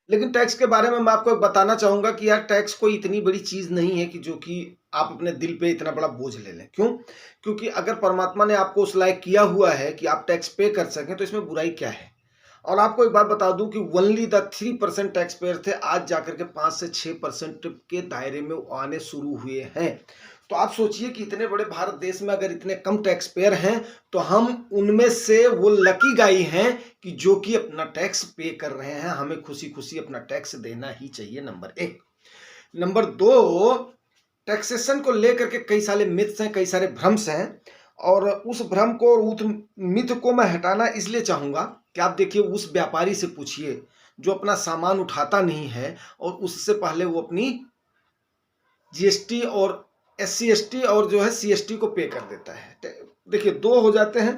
लेकिन टैक्स के बारे में मैं आपको एक बताना चाहूँगा कि यार टैक्स कोई इतनी बड़ी चीज़ नहीं है कि जो कि आप अपने दिल पे इतना बड़ा बोझ ले लें। क्यों? क्योंकि अगर परमात्मा ने आपको उस लायक किया हुआ है कि आप टैक्स पे कर सकें, तो इसमें बुराई क्या है? और आपको एक बात बता दूँ कि ओनली द 3% टैक्स पेयर थे, आज जाकर के 5 से 6% के दायरे में वो आने शुरू हुए हैं। तो आप सोचिए कि इतने बड़े भारत देश में अगर इतने कम टैक्स पेयर हैं, तो हम उनमें से वो लकी गाई हैं कि जो कि अपना टैक्स पे कर रहे हैं। हमें खुशी-खुशी अपना टैक्स देना ही चाहिए, नंबर 1। नंबर 2, टैक्सेशन को लेकर के कई सारे मिथ्स हैं, कई सारे भ्रम्स हैं और उस भ्रम को और उस मिथ को मैं हटाना इसलिए चाहूँगा कि आप देखिए उस व्यापारी से पूछिए, जो अपना सामान उठाता नहीं है और उससे पहले वो अपनी जीएसटी और एससी-एसटी और जो है सीएसटी को पे कर देता है। देखिए 2 हो जाते हैं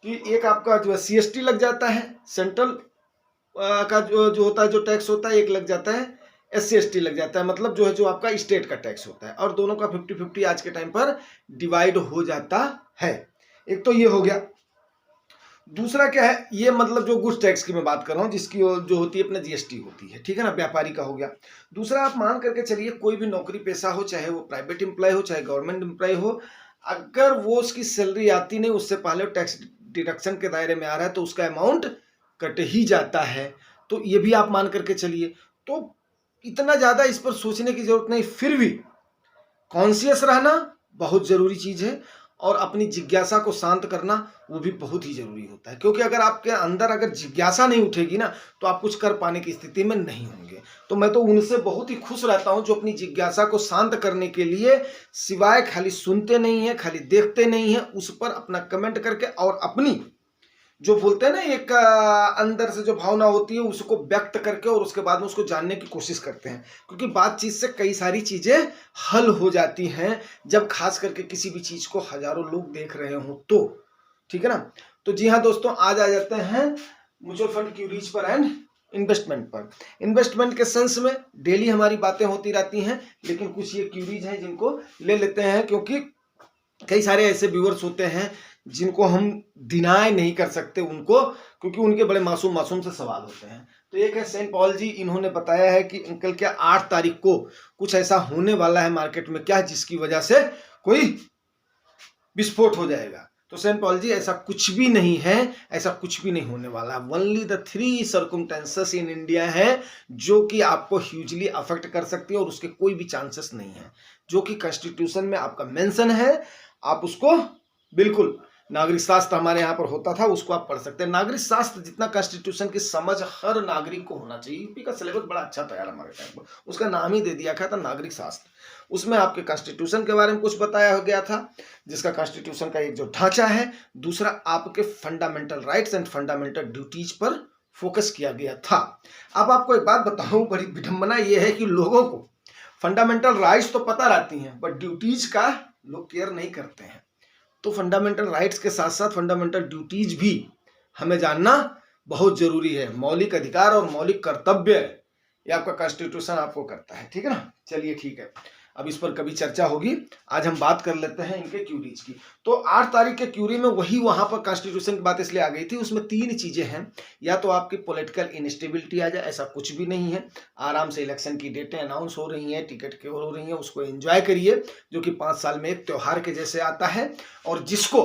कि एक आपका जो है सीएसटी लग जाता है, सेंट्रल का जो होता है, जो टैक्स होता है, एक लग जाता है एससी-एसटी लग जाता है, मतलब जो है जो आपका स्टेट का टैक्स होता है और दोनों का 50-50 आज के टाइम पर डिवाइड हो जाता है। एक तो ये हो गया। दूसरा क्या है, ये मतलब जो गुड्स टैक्स की मैं बात कर रहा हूँ, जिसकी जो होती है अपना जीएसटी होती है, ठीक है ना, व्यापारी का हो गया। दूसरा, आप मान करके चलिए कोई भी नौकरी पेशा हो, चाहे वो प्राइवेट एम्प्लॉय हो चाहे गवर्नमेंट एम्प्लॉय हो, अगर वो उसकी सैलरी आती नहीं, उससे पहले टैक्स डिडक्शन के दायरे में आ रहा है, तो उसका अमाउंट कट ही जाता है। तो ये भी आप मान करके चलिए। तो इतना ज्यादा इस पर सोचने की जरूरत नहीं, फिर भी कॉन्शियस रहना बहुत जरूरी चीज है और अपनी जिज्ञासा को शांत करना वो भी बहुत ही जरूरी होता है, क्योंकि अगर आपके अंदर अगर जिज्ञासा नहीं उठेगी ना, तो आप कुछ कर पाने की स्थिति में नहीं होंगे। तो मैं तो उनसे बहुत ही खुश रहता हूं जो अपनी जिज्ञासा को शांत करने के लिए सिवाय खाली सुनते नहीं है, खाली देखते नहीं है, उस पर अपना कमेंट करके और अपनी जो बोलते हैं ना एक अंदर से जो भावना होती है उसको व्यक्त करके और उसके बाद में उसको जानने की कोशिश करते हैं, क्योंकि बातचीत से कई सारी चीजें हल हो जाती हैं, जब खास करके किसी भी चीज को हजारों लोग देख रहे हो तो, ठीक है ना। तो जी हाँ दोस्तों, आज आ जाते हैं म्यूचुअल फंड क्यूरीज पर एंड इन्वेस्टमेंट पर। इन्वेस्टमेंट के सेंस में डेली हमारी बातें होती रहती हैं, लेकिन कुछ ये क्यूरीज हैं जिनको ले लेते हैं, क्योंकि कई सारे ऐसे व्यूअर्स होते हैं जिनको हम डिनाई नहीं कर सकते उनको, क्योंकि उनके बड़े मासूम मासूम से सवाल होते हैं। तो एक है सेंट पॉल जी, इन्होंने बताया है कि अंकल क्या 8 तारीख को कुछ ऐसा होने वाला है मार्केट में क्या, जिसकी वजह से कोई विस्फोट हो जाएगा। तो सेंट पॉल जी, ऐसा कुछ भी नहीं है, ऐसा कुछ भी नहीं होने वाला। Only the 3 circumstances in India है जो कि आपको ह्यूजली अफेक्ट कर सकती है और उसके कोई भी चांसेस नहीं है, जो कि कॉन्स्टिट्यूशन में आपका मेंशन है। आप उसको बिल्कुल, नागरिक शास्त्र हमारे यहाँ पर होता था, उसको आप पढ़ सकते हैं। नागरिक शास्त्र जितना कॉन्स्टिट्यूशन की समझ हर नागरिक को होना चाहिए। यूपी का सिलेबस बड़ा अच्छा था यार हमारे टाइम पर, उसका नाम ही दे दिया गया था नागरिक शास्त्र। उसमें आपके कॉन्स्टिट्यूशन के बारे में कुछ बताया गया था, जिसका कॉन्स्टिट्यूशन का एक जो ढांचा है, दूसरा आपके fundamental rights and fundamental duties पर फोकस किया गया था। अब आपको एक बात बताऊं, बड़ी विडंबना यह है कि लोगों को फंडामेंटल राइट्स तो पता रहती हैं, बट ड्यूटीज का लोग केयर नहीं करते हैं। तो फंडामेंटल राइट्स के साथ साथ फंडामेंटल ड्यूटीज भी हमें जानना बहुत जरूरी है। मौलिक अधिकार और मौलिक कर्तव्य ये आपका कॉन्स्टिट्यूशन आपको करता है, ठीक है ना। चलिए ठीक है, अब इस पर कभी चर्चा होगी। आज हम बात कर लेते हैं इनके क्यूरीज की। तो 8 तारीख के क्यूरी में वही वहां पर कॉन्स्टिट्यूशन की बात इसलिए आ गई थी, उसमें 3 चीजें हैं। या तो आपकी पॉलिटिकल इनस्टेबिलिटी आ जाए, ऐसा कुछ भी नहीं है। आराम से इलेक्शन की डेटें अनाउंस हो रही हैं, टिकट की हो रही हैं, उसको एंजॉय करिए, जो कि 5 साल में एक त्योहार के जैसे आता है। और जिसको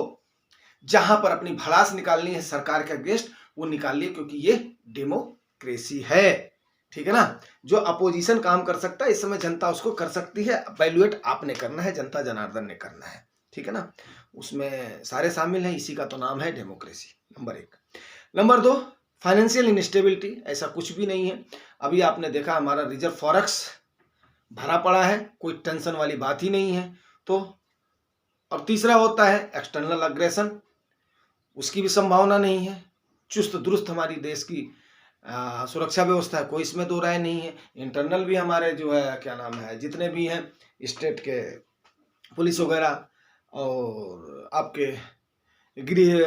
जहां पर अपनी भड़ास निकालनी है सरकार के अगेंस्ट, वो निकालिए, क्योंकि ये डेमोक्रेसी है, ठीक है ना। जो अपोजिशन काम कर सकता है इस समय जनता उसको कर सकती है, वैल्यूएट आपने करना है, जनता जनार्दन ने करना है, ठीक है ना। उसमें सारे शामिल हैं, इसी का तो नाम है democracy, number 1। Number 2, financial instability, ऐसा कुछ भी नहीं है। अभी आपने देखा हमारा रिजर्व फॉरेक्स भरा पड़ा है, कोई टेंशन वाली बात ही नहीं है। तो और तीसरा होता है एक्सटर्नल अग्रेशन, उसकी भी संभावना नहीं है। चुस्त दुरुस्त हमारी देश की सुरक्षा व्यवस्था है, कोई इसमें दो राय नहीं है। इंटरनल भी हमारे जो है क्या नाम है, जितने भी हैं स्टेट के पुलिस वगैरह और आपके गृह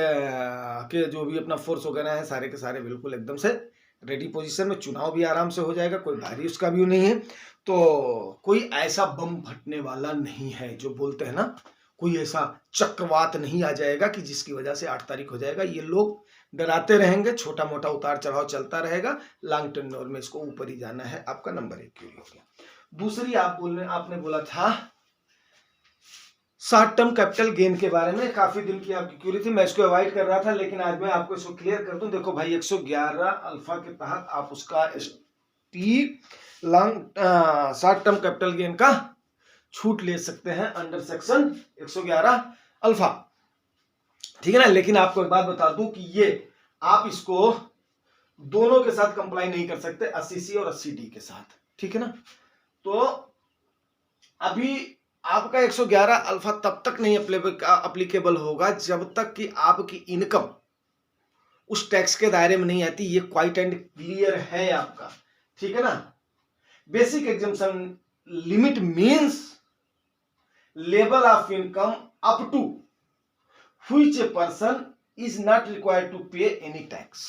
के जो भी अपना फोर्स वगैरह है, सारे के सारे बिल्कुल एकदम से रेडी पोजीशन में। चुनाव भी आराम से हो जाएगा, कोई भारी उसका भी नहीं है। तो कोई ऐसा बम फटने वाला नहीं है, जो बोलते हैं ना, कोई ऐसा चक्रवात नहीं आ जाएगा कि जिसकी वजह से 8 तारीख हो जाएगा। ये लोग डराते रहेंगे, छोटा मोटा उतार चढ़ाव चलता रहेगा, लॉन्ग टेन्योर में इसको ऊपर ही जाना है। आपका नंबर 1 क्यूरी हो गया। दूसरी आपने बोला था शॉर्ट टर्म कैपिटल गेन के बारे में। काफी दिन की आपकी क्यूरी थी, मैं इसको अवॉइड कर रहा था, लेकिन आज मैं आपको इसको क्लियर कर दूं। देखो भाई 111 अल्फा के तहत आप उसका long short term capital gain का छूट ले सकते हैं अंडर सेक्शन 111 अल्फा, ठीक है ना। लेकिन आपको एक बात बता दूं कि ये आप इसको दोनों के साथ कंप्लाई नहीं कर सकते, 80C और 80D के साथ, ठीक है ना। तो अभी आपका 111 अल्फा तब तक नहीं अप्लीकेबल होगा जब तक कि आपकी इनकम उस टैक्स के दायरे में नहीं आती। ये क्वाइट एंड क्लियर है आपका, ठीक है ना। Basic exemption limit means level of income up to which a person is not required to pay any tax.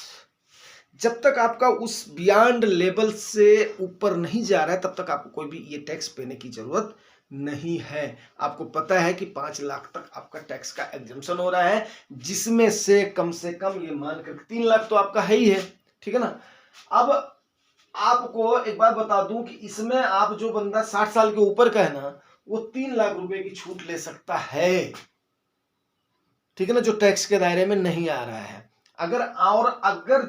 जब तक आपका उस बियॉन्ड लेवल से ऊपर नहीं जा रहा है तब तक आपको कोई भी ये टैक्स देने की जरूरत नहीं है। आपको पता है कि 5 लाख तक आपका टैक्स का एग्जम्पशन हो रहा है, जिसमें से कम ये मानकर 3 लाख तो आपका है ही है, ठीक है ना। अब आपको एक बात बता दूं कि इसमें आप जो बंदा 60 साल के ऊपर का है ना, वो 3 लाख रुपए की छूट ले सकता है, ठीक है ना, जो टैक्स के दायरे में नहीं आ रहा है। अगर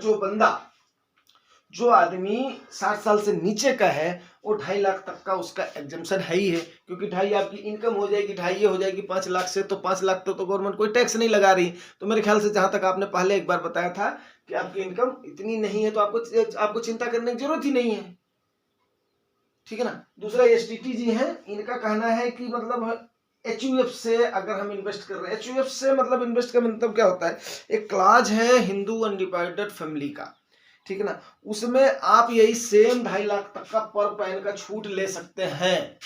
जो आदमी 60 साल से नीचे का है वो 2.5 लाख तक का उसका एग्जम्पशन है ही है, क्योंकि 2.5 आपकी इनकम हो जाएगी, 2.5 ये हो जाएगी 5 लाख से, तो 5 लाख तो गवर्नमेंट कोई टैक्स नहीं लगा रही। तो मेरे ख्याल से जहां तक आपने पहले एक बार बताया था कि आपकी इनकम इतनी नहीं है तो आपको चिंता करने की जरूरत ही नहीं है, ठीक है ना। दूसरा एसटीटी जी है, इनका कहना है कि मतलब एचयूएफ से अगर हम इन्वेस्ट कर रहे हैं, एचयूएफ से मतलब इन्वेस्ट का मतलब क्या होता है, एक क्लाज है हिंदू अनडिवाइडेड फैमिली का, ठीक है ना, उसमें आप यही सेम 2.5 लाख तक का पर पैन का छूट ले सकते हैं।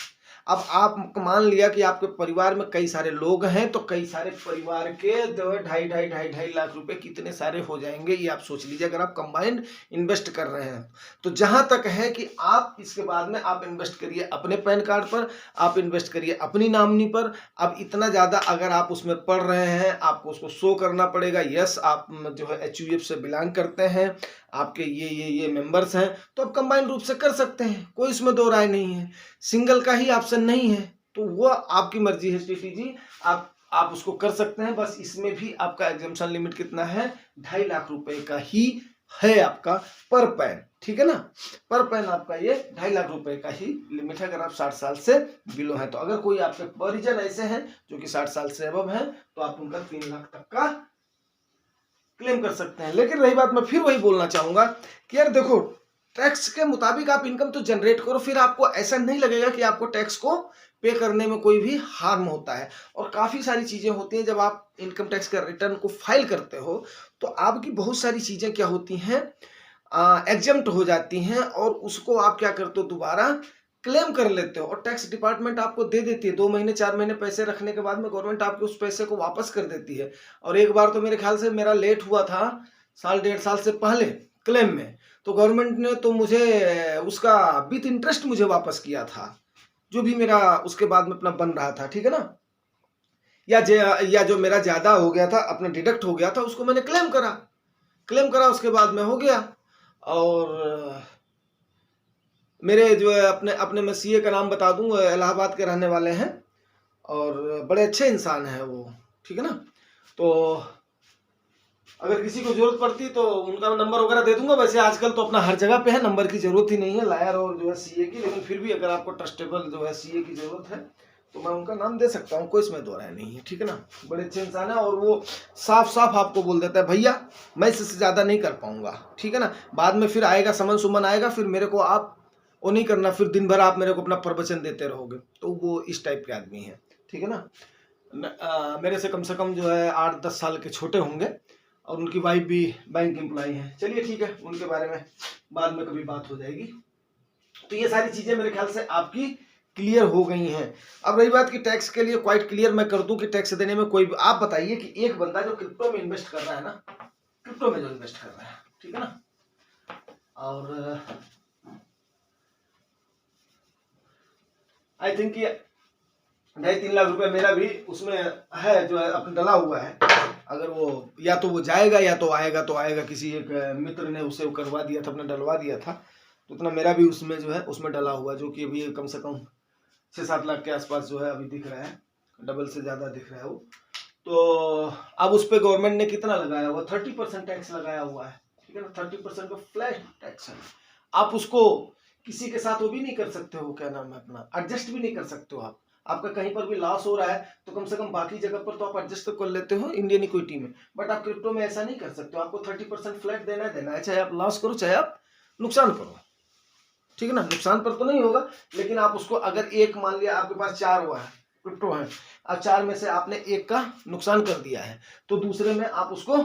अब आप मान लिया कि आपके परिवार में कई सारे लोग हैं, तो कई सारे परिवार के 2.5 लाख रुपए कितने सारे हो जाएंगे ये आप सोच लीजिए, अगर आप कंबाइंड इन्वेस्ट कर रहे हैं। तो जहां तक है कि आप इसके बाद में आप इन्वेस्ट करिए अपने पैन कार्ड पर, आप इन्वेस्ट करिए अपनी नॉमिनी पर। अब इतना ज्यादा अगर आप उसमें पढ़ रहे हैं, आपको उसको शो करना पड़ेगा, यस आप जो है एचयूएफ से बिलोंग करते हैं, आपके ये मेंबर्स हैं, तो आप कंबाइंड रूप से कर सकते हैं, कोई इसमें दो राय नहीं है। सिंगल का ही ऑप्शन नहीं है तो वो आपकी मर्जी है टीटी जी, आप उसको कर सकते हैं। बस इसमें भी आपका एग्जम्पशन लिमिट कितना है, 2.5 लाख रुपए का ही है आपका पर पैन, ठीक है ना। पर पैन आपका ये 2.5 लाख रुपए का ही लिमिट है अगर आप 60 साल से बिलो हैं। तो अगर कोई आपके परिजन ऐसे हैं जो कि 60 साल से अबव हैं तो आप उनका 3 लाख तक का क्लेम कर सकते हैं। लेकिन रही बात, मैं फिर वही बोलना चाहूंगा कि यार देखो, टैक्स के मुताबिक आप इनकम तो जनरेट करो, फिर आपको ऐसा नहीं लगेगा कि आपको टैक्स को पे करने में कोई भी हार्म होता है। और काफी सारी चीजें होती हैं, जब आप इनकम टैक्स का रिटर्न को फाइल करते हो तो आपकी बहुत सारी चीजें क्या होती हैं, एग्जम्प्ट हो जाती हैं, और उसको आप क्या करते हो, दोबारा क्लेम कर लेते हो, और टैक्स डिपार्टमेंट आपको दे देती है। 2 महीने 4 महीने पैसे रखने के बाद में गवर्नमेंट आपके उस पैसे को वापस कर देती है। और एक बार तो मेरे ख्याल से मेरा लेट हुआ था 1.5 साल से पहले क्लेम में, तो गवर्नमेंट ने तो मुझे उसका विथ इंटरेस्ट मुझे वापस किया था, जो भी मेरा उसके बाद में अपना बन रहा था, ठीक है ना। या जो मेरा ज्यादा हो गया था, अपना डिडक्ट हो गया था, उसको मैंने क्लेम करा, उसके बाद में हो गया। और मेरे जो है अपने मैं सीए का नाम बता दूं, इलाहाबाद के रहने वाले हैं और बड़े अच्छे इंसान हैं वो, ठीक है ना। तो अगर किसी को जरूरत पड़ती तो उनका नंबर वगैरह दे दूंगा। वैसे आजकल तो अपना हर जगह पे है, नंबर की जरूरत ही नहीं है लायर और जो है सीए की, लेकिन फिर भी अगर आपको ट्रस्टेबल जो है सीए की जरूरत है तो मैं उनका नाम दे सकता हूँ, कोई इसमें दो राय नहीं है, ठीक है ना। बड़े अच्छे इंसान है और वो साफ आपको बोल देता है भैया मैं इससे ज्यादा नहीं कर पाऊंगा, ठीक है ना। बाद में फिर आएगा समन सुमन आएगा, फिर मेरे को आप वो नहीं करना, फिर दिन भर आप मेरे को अपना प्रवचन देते रहोगे। तो वो इस टाइप के आदमी है, ठीक है ना। मेरे से कम जो है 8-10 साल के छोटे होंगे और उनकी वाइफ भी बैंक एम्प्लॉई है। चलिए ठीक है, उनके बारे में बाद में कभी बात हो जाएगी। तो ये सारी चीजें मेरे ख्याल से आपकी क्लियर हो गई हैं। अब रही बात कि टैक्स के लिए क्वाइट क्लियर मैं कर दूं कि टैक्स देने में कोई, आप बताइए कि एक बंदा जो क्रिप्टो में इन्वेस्ट कर रहा है ना, क्रिप्टो में जो इन्वेस्ट कर रहा है, ठीक है ना, और आई थिंक 2.5-3 लाख रुपए मेरा भी उसमें है जो है अपना डला हुआ है। अगर वो या तो वो जाएगा या तो आएगा। किसी एक मित्र ने उसे करवा दिया था, अपने डलवा दिया था, तो इतना मेरा भी उसमें जो है उसमें डला हुआ, जो कि अभी कम से कम 6-7 लाख के आसपास जो है अभी दिख रहा है, डबल से ज़्यादा दिख रहा है वो। तो अब उस पर गवर्नमेंट ने कितना लगाया हुआ, 30% टैक्स लगाया हुआ है, ठीक है ना। 30% का फ्लैट टैक्स है। आप उसको किसी के साथ वो भी नहीं कर सकते हो, क्या नाम है अपना, एडजस्ट भी नहीं कर सकते हो आप। आपका कहीं पर भी लॉस हो रहा है तो कम से कम बाकी जगह पर तो आप एडजस्ट कर लेते हो इंडियन इक्विटी में, बट आप क्रिप्टो में ऐसा नहीं कर सकते हो। आपको 30% फ्लैट देना है, चाहे आप लॉस करो चाहे आप नुकसान करो, ठीक है ना। नुकसान पर तो नहीं होगा, लेकिन आप उसको अगर एक मान लिया आपके पास 4 हुआ है क्रिप्टो है, अब 4 में से आपने एक का नुकसान कर दिया है, तो दूसरे में आप उसको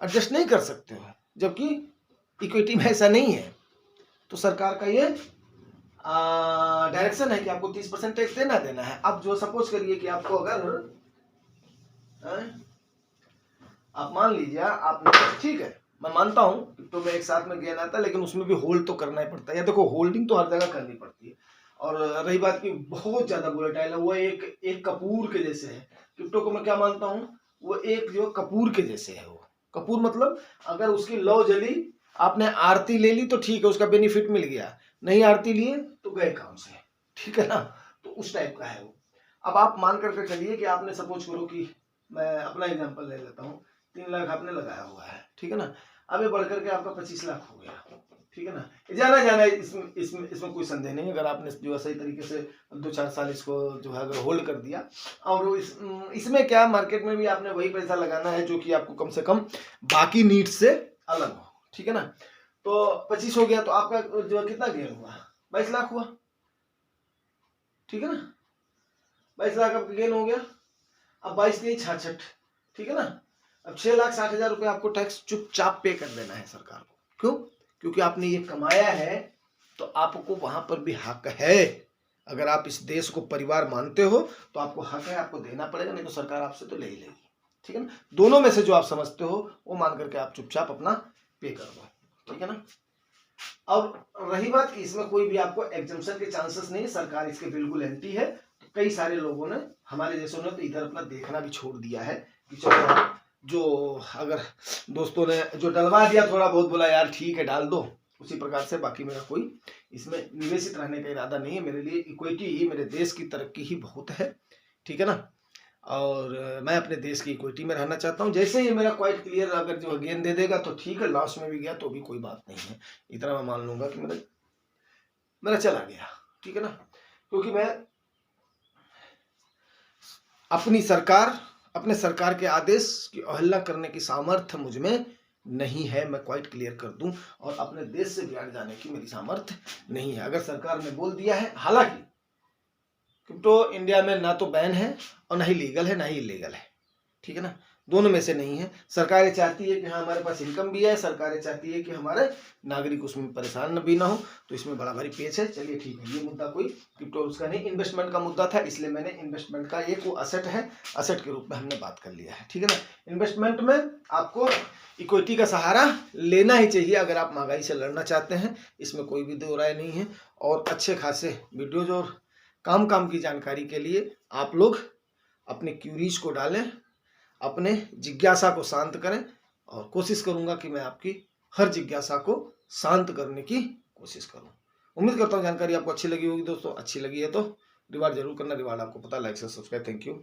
एडजस्ट नहीं कर सकते हो, जबकि इक्विटी में ऐसा नहीं है। तो सरकार का ये डायरेक्शन है कि आपको 30% टैक्स देना है। अब जो सपोज करिए कि आपको अगर आप मान लीजिए आपने, ठीक है मैं मानता हूँ तो मैं एक साथ में गेन आता है, लेकिन उसमें भी होल्ड तो करना ही पड़ता है। या देखो होल्डिंग तो हर जगह करनी पड़ती है। और रही बात की बहुत ज्यादा वोलेटाइल है, वो एक कपूर के जैसे है। क्रिप्टो को मैं क्या मानता हूँ, वो एक जो कपूर के जैसे है। वो कपूर मतलब अगर उसकी लौ जली, आपने आरती ले ली तो ठीक है, उसका बेनिफिट मिल गया, नहीं आरती लिए तो गए काम से, ठीक है ना। तो उस टाइप का है वो। अब आप मान करके चलिए कि आपने सपोज करो कि मैं अपना एग्जांपल ले लेता हूँ, 3 लाख आपने लगाया हुआ है, ठीक है ना। अब ये बढ़ करके आपका 25 लाख हो गया, ठीक है ना। जाना इसमें कोई संदेह नहीं। अगर आपने जो है सही तरीके से 2-4 साल इसको जो है अगर होल्ड कर दिया, और इसमें क्या मार्केट में भी आपने वही पैसा लगाना है जो कि आपको कम से कम बाकी नीड से अलग हो, ठीक है ना। तो 25 हो गया तो आपका जो है कितना गेन हुआ, 22 लाख हुआ, ठीक है ना। 22 लाख आपका गेन हो गया। अब 22 नहीं 66, ठीक है ना। अब 6,60,000 रुपये आपको टैक्स चुपचाप पे कर देना है सरकार को। क्यों? क्योंकि आपने ये कमाया है, तो आपको वहां पर भी हक है। अगर आप इस देश को परिवार मानते हो तो आपको हक है, आपको देना पड़ेगा, नहीं तो सरकार आपसे तो ले ही लेगी, ठीक है ना। दोनों में से जो आप समझते हो वो मान करके आप चुपचाप अपना पे कर दो, ठीक है ना। और रही बात कि इसमें कोई भी आपको एग्जम्पशन के चांसेस नहीं है, सरकार इसके बिल्कुल एंटी है। तो कई सारे लोगों ने, हमारे जैसों ने तो इधर अपना देखना भी छोड़ दिया है कि चलो, जो अगर दोस्तों ने जो डलवा दिया थोड़ा बहुत, बोला यार ठीक है डाल दो, उसी प्रकार से। बाकी मेरा कोई इसमें निवेशित रहने का इरादा नहीं है। मेरे लिए इक्विटी ही, मेरे देश की तरक्की ही बहुत है, ठीक है ना। और मैं अपने देश की इक्विटी में रहना चाहता हूँ। जैसे ही मेरा क्वाइट क्लियर अगर जो गेन दे देगा तो ठीक है, लॉस में भी गया तो भी कोई बात नहीं है, इतना मैं मान लूंगा कि मेरा चला गया, ठीक है ना। क्योंकि मैं अपने सरकार के आदेश की अवहेलना करने की सामर्थ्य मुझ में नहीं है, मैं क्वाइट क्लियर कर दूं। और अपने देश से भी हट जाने की मेरी सामर्थ्य नहीं है। अगर सरकार ने बोल दिया है, हालांकि क्रिप्टो इंडिया में ना तो बैन है और ना ही लीगल है ना ही इलीगल है, ठीक है ना, दोनों में से नहीं है। सरकारें चाहती है कि हाँ हमारे पास इनकम भी है, सरकारें चाहती है कि हमारे नागरिक उसमें परेशान भी ना हो, तो इसमें बड़ा भारी पेच है। चलिए ठीक है, ये मुद्दा कोई क्रिप्टो उसका नहीं, इन्वेस्टमेंट का मुद्दा था, इसलिए मैंने इन्वेस्टमेंट का एक वो असेट है, असेट के रूप में हमने बात कर लिया है, ठीक है ना। इन्वेस्टमेंट में आपको इक्विटी का सहारा लेना ही चाहिए अगर आप महंगाई से लड़ना चाहते हैं, इसमें कोई भी दो राय नहीं है। और अच्छे खासे वीडियोज और काम की जानकारी के लिए आप लोग अपने क्यूरीज को डालें, अपने जिज्ञासा को शांत करें, और कोशिश करूंगा कि मैं आपकी हर जिज्ञासा को शांत करने की कोशिश करूं। उम्मीद करता हूं जानकारी आपको अच्छी लगी होगी दोस्तों। अच्छी लगी है तो रिवार्ड जरूर करना, रिवार्ड आपको पता, लाइक से सब्सक्राइब। Thank you.